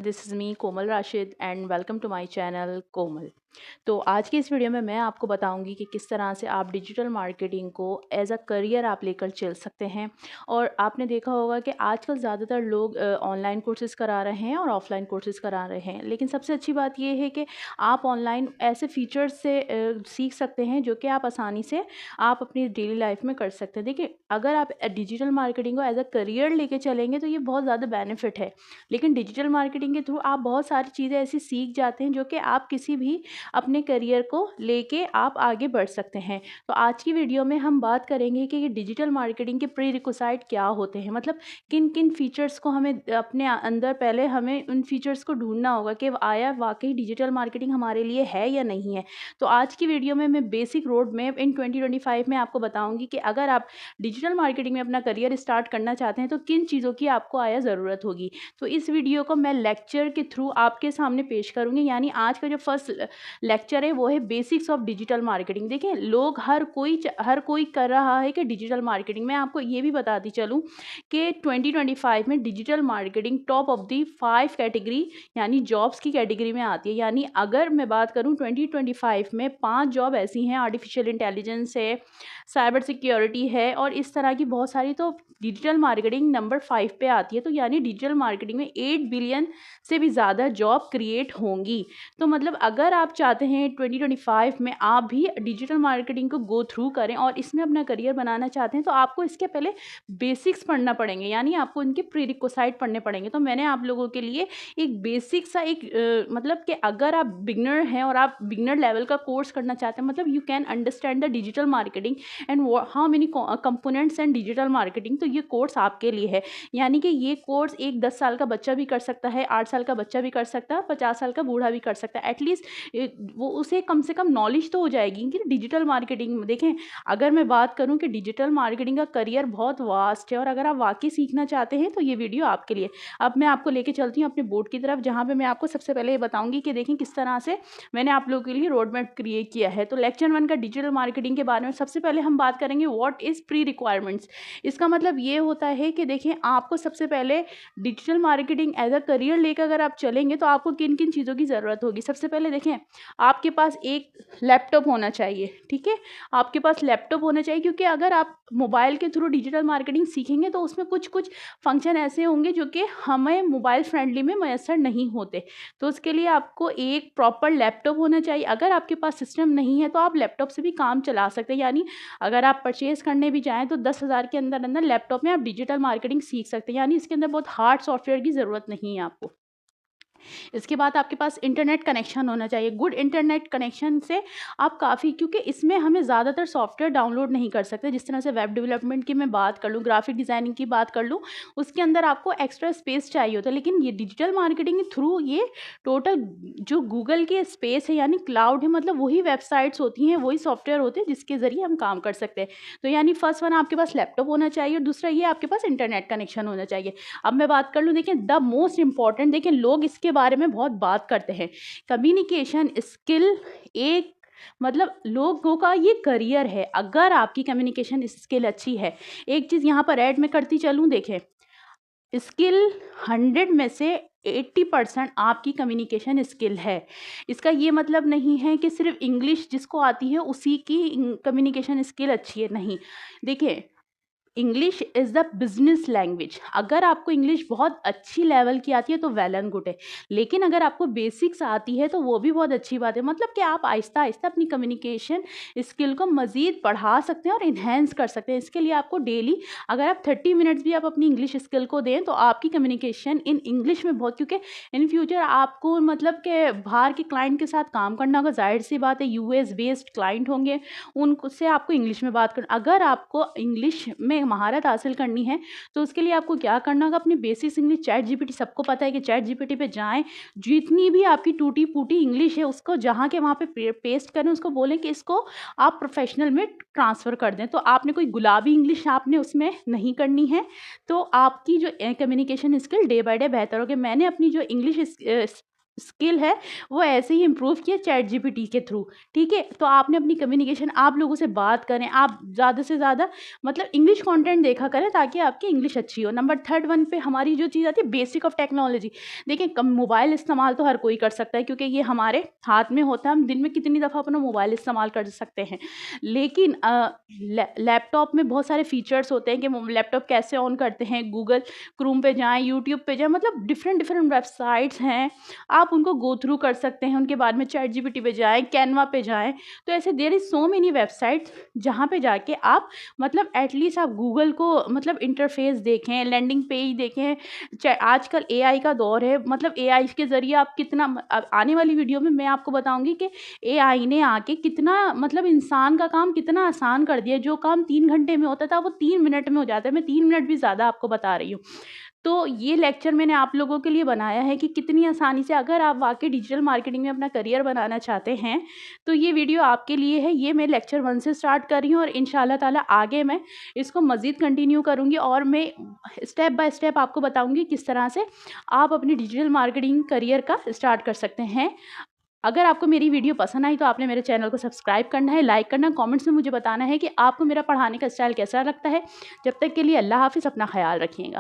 This is me Komal Rashid and welcome to my channel Komal. तो आज की इस वीडियो में मैं आपको बताऊंगी कि किस तरह से आप डिजिटल मार्केटिंग को एज अ करियर आप लेकर चल सकते हैं। और आपने देखा होगा कि आजकल ज़्यादातर लोग ऑनलाइन कोर्सेज़ करा रहे हैं और ऑफलाइन कोर्सेज़ करा रहे हैं, लेकिन सबसे अच्छी बात यह है कि आप ऑनलाइन ऐसे फीचर्स से सीख सकते हैं जो कि आप आसानी से आप अपनी डेली लाइफ में कर सकते हैं। देखिए, अगर आप डिजिटल मार्केटिंग को एज अ करियर लेके चलेंगे तो ये बहुत ज़्यादा बेनिफिट है। लेकिन डिजिटल मार्केटिंग के थ्रू आप बहुत सारी चीज़ें ऐसी सीख जाते हैं जो कि आप किसी भी अपने करियर को लेके आप आगे बढ़ सकते हैं। तो आज की वीडियो में हम बात करेंगे कि ये डिजिटल मार्केटिंग के प्री रिक्विसाइट क्या होते हैं, मतलब किन किन फीचर्स को हमें अपने अंदर पहले हमें उन फीचर्स को ढूंढना होगा कि आया वाकई डिजिटल मार्केटिंग हमारे लिए है या नहीं है। तो आज की वीडियो में मैं बेसिक रोड मैप इन 2025 में आपको बताऊंगी कि अगर आप डिजिटल मार्केटिंग में अपना करियर स्टार्ट करना चाहते हैं तो किन चीज़ों की आपको आया ज़रूरत होगी। तो इस वीडियो को मैं लेक्चर के थ्रू आपके सामने पेश करूंगी, यानी आज का जो फर्स्ट लेक्चर है वो है बेसिक्स ऑफ डिजिटल मार्केटिंग। देखिए, लोग हर कोई कर रहा है कि डिजिटल मार्केटिंग। मैं आपको ये भी बताती चलूँ कि 2025 में digital marketing top of the 5 category यानी जॉब्स की कैटेगरी में आती है। यानी अगर मैं बात करूँ 2025 में 5 जॉब ऐसी हैं, आर्टिफिशियल इंटेलिजेंस है, साइबर सिक्योरिटी है और इस तरह की बहुत सारी, तो डिजिटल मार्केटिंग नंबर 5 पे आती है। तो यानी डिजिटल मार्केटिंग में 8 बिलियन से भी ज़्यादा जॉब क्रिएट होंगी। तो मतलब अगर आप चाहते हैं 2025 में आप भी डिजिटल मार्केटिंग को गो थ्रू करें और इसमें अपना करियर बनाना चाहते हैं तो आपको इसके पहले बेसिक्स पढ़ना पड़ेंगे, यानी आपको इनके प्री रिक्विसाइट पढ़ने पड़ेंगे। तो मैंने आप लोगों के लिए एक बेसिक सा मतलब कि अगर आप बिगनर हैं और आप बिगनर लेवल का कोर्स करना चाहते हैं, मतलब you can understand the digital marketing and how many components and digital marketing, तो ये कोर्स आपके लिए है। यानी कि ये कोर्स एक 10 साल का बच्चा भी कर सकता है, 8 साल का बच्चा भी कर सकता है, 50 साल का बूढ़ा भी कर सकता है। एटलीस्ट वो उसे कम से कम नॉलेज तो हो जाएगी कि डिजिटल मार्केटिंग में। देखें, अगर मैं बात करूं कि डिजिटल मार्केटिंग का करियर बहुत वास्ट है और अगर आप वाकई सीखना चाहते हैं तो ये वीडियो आपके लिए। अब मैं आपको लेके चलती हूँ अपने बोर्ड की तरफ, जहाँ पे मैं आपको सबसे पहले ये बताऊंगी कि देखें किस तरह से मैंने आप लोगों के लिए रोड मैप क्रिएट किया है। तो लेक्चर 1 का डिजिटल मार्केटिंग के बारे में सबसे पहले हम बात करेंगे व्हाट इज़ प्री रिक्वायरमेंट्स। इसका मतलब ये होता है कि देखें, आपको सबसे पहले digital marketing as a career लेकर अगर आप चलेंगे तो आपको किन किन चीज़ों की ज़रूरत होगी। सबसे पहले देखें, आपके पास एक लैपटॉप होना चाहिए, ठीक है। आपके पास लैपटॉप होना चाहिए क्योंकि अगर आप मोबाइल के थ्रू डिजिटल मार्केटिंग सीखेंगे तो उसमें कुछ कुछ फंक्शन ऐसे होंगे जो कि हमें मोबाइल फ्रेंडली में मैसर नहीं होते। तो उसके लिए आपको एक प्रॉपर लैपटॉप होना चाहिए। अगर आपके पास सिस्टम नहीं है तो आप लैपटॉप से भी काम चला सकते हैं। यानी अगर आप परचेज़ करने भी जाएँ तो 10,000 के अंदर अंदर लैपटॉप में आप डिजिटल मार्केटिंग सीख सकते हैं। यानी इसके अंदर बहुत हार्ड सॉफ्टवेयर की ज़रूरत नहीं है आपको। इसके बाद आपके पास इंटरनेट कनेक्शन होना चाहिए। गुड इंटरनेट कनेक्शन से आप काफ़ी, क्योंकि इसमें हमें ज़्यादातर सॉफ्टवेयर डाउनलोड नहीं कर सकते। जिस तरह से वेब डेवलपमेंट की मैं बात कर लूँ, ग्राफिक डिज़ाइनिंग की बात कर लूँ, उसके अंदर आपको एक्स्ट्रा स्पेस चाहिए होता है। लेकिन ये डिजिटल मार्केटिंग के थ्रू ये टोटल जो गूगल की स्पेस है यानी क्लाउड है, मतलब वही वेबसाइट्स होती हैं, वही सॉफ्टवेयर होते हैं जिसके ज़रिए हम काम कर सकते हैं। तो यानी फर्स्ट वन आपके पास लैपटॉप होना चाहिए और दूसरा ये आपके पास इंटरनेट कनेक्शन होना चाहिए। अब मैं बात कर लूँ, देखिए द मोस्ट इंपॉर्टेंट, देखिए लोग इसके बारे में बहुत बात करते हैं। कम्युनिकेशन स्किल एक, मतलब लोगों का ये करियर है। अगर आपकी कम्युनिकेशन स्किल अच्छी है, एक चीज़ यहाँ पर ऐड में करती चलूँ, देखें स्किल 100 में से 80% आपकी कम्युनिकेशन स्किल है। इसका ये मतलब नहीं है कि सिर्फ इंग्लिश जिसको आती है उसी की कम्युनिकेशन स्किल अच्छी है, नहीं। देखिए, English is the business language. अगर आपको इंग्लिश बहुत अच्छी लेवल की आती है तो वेल एंड गुड है, लेकिन अगर आपको बेसिक्स आती है तो वो भी बहुत अच्छी बात है। मतलब कि आप आहिस्ता आहिस्ता अपनी कम्युनिकेशन स्किल को मज़ीद बढ़ा सकते हैं और इन्हेंस कर सकते हैं। इसके लिए आपको डेली अगर आप 30 मिनट्स भी आप अपनी इंग्लिश स्किल को दें तो आपकी कम्युनिकेशन इन इंग्लिश में बहुत, क्योंकि इन फ्यूचर आपको मतलब कि बाहर के क्लाइंट के साथ काम करना होगा। जाहिर सी बात है, यूएस बेस्ड क्लाइंट होंगे, उनसे आपको इंग्लिश में बात करना। अगर आपको इंग्लिश में महारत हासिल करनी है तो उसके लिए आपको क्या करना होगा, अपनी बेसिक इंग्लिश चैट जीपीटी, सबको पता है कि चैट जीपीटी पे जाएं, जितनी भी आपकी टूटी फूटी इंग्लिश है उसको जहाँ के वहाँ पे पेस्ट करें, उसको बोलें कि इसको आप प्रोफेशनल में ट्रांसफ़र कर दें। तो आपने कोई गुलाबी इंग्लिश आपने उसमें नहीं करनी है, तो आपकी जो communication skill day by day बेहतर होगी। मैंने अपनी जो इंग्लिश स्किल है वो ऐसे ही इम्प्रूव किया चैट जीपीटी के थ्रू। ठीक है, तो आपने अपनी कम्युनिकेशन, आप लोगों से बात करें, आप ज़्यादा से ज़्यादा मतलब इंग्लिश कंटेंट देखा करें ताकि आपकी इंग्लिश अच्छी हो। नंबर थर्ड वन पे हमारी जो चीज़ आती है बेसिक ऑफ टेक्नोलॉजी। देखिए कम मोबाइल इस्तेमाल तो हर कोई कर सकता है क्योंकि ये हमारे हाथ में होता है, हम दिन में कितनी दफ़ा अपना मोबाइल इस्तेमाल कर सकते हैं। लेकिन लैपटॉप में बहुत सारे फीचर्स होते हैं कि लैपटॉप कैसे ऑन करते हैं, गूगल क्रोम पे जाएँ, यूट्यूब पे जाएँ, मतलब डिफरेंट डिफरेंट वेबसाइट्स हैं, आप उनको गो थ्रू कर सकते हैं। उनके बाद में चैट जीपीटी पे जाएँ, कैनवा पे जाएँ, तो ऐसे there is so many websites जहाँ पे जाके आप मतलब एटलीस्ट आप गूगल को मतलब इंटरफेस देखें, लैंडिंग पेज देखें। आजकल एआई का दौर है, मतलब एआई के ज़रिए आप कितना आने वाली वीडियो में मैं आपको बताऊँगी कि एआई ने आके कितना मतलब इंसान का काम कितना आसान कर दिया है। जो काम 3 घंटे में होता था वो 3 मिनट में हो जाता है। मैं 3 मिनट भी ज़्यादा आपको बता रही हूँ। तो ये लेक्चर मैंने आप लोगों के लिए बनाया है कि कितनी आसानी से अगर आप वाक़ई डिजिटल मार्केटिंग में अपना करियर बनाना चाहते हैं, तो ये वीडियो आपके लिए है। ये मैं लेक्चर 1 से स्टार्ट कर रही हूँ और इंशाल्लाह ताला आगे मैं इसको मज़ीद कंटिन्यू करूँगी और मैं स्टेप बाय स्टेप आपको बताऊँगी किस तरह से आप अपनी डिजिटल मार्केटिंग करियर का स्टार्ट कर सकते हैं। अगर आपको मेरी वीडियो पसंद आई तो आपने मेरे चैनल को सब्सक्राइब करना है, लाइक करना, कमेंट्स में मुझे बताना है कि आपको मेरा पढ़ाने का स्टाइल कैसा लगता है। जब तक के लिए अल्लाह हाफ़िज़, अपना ख़याल रखिएगा।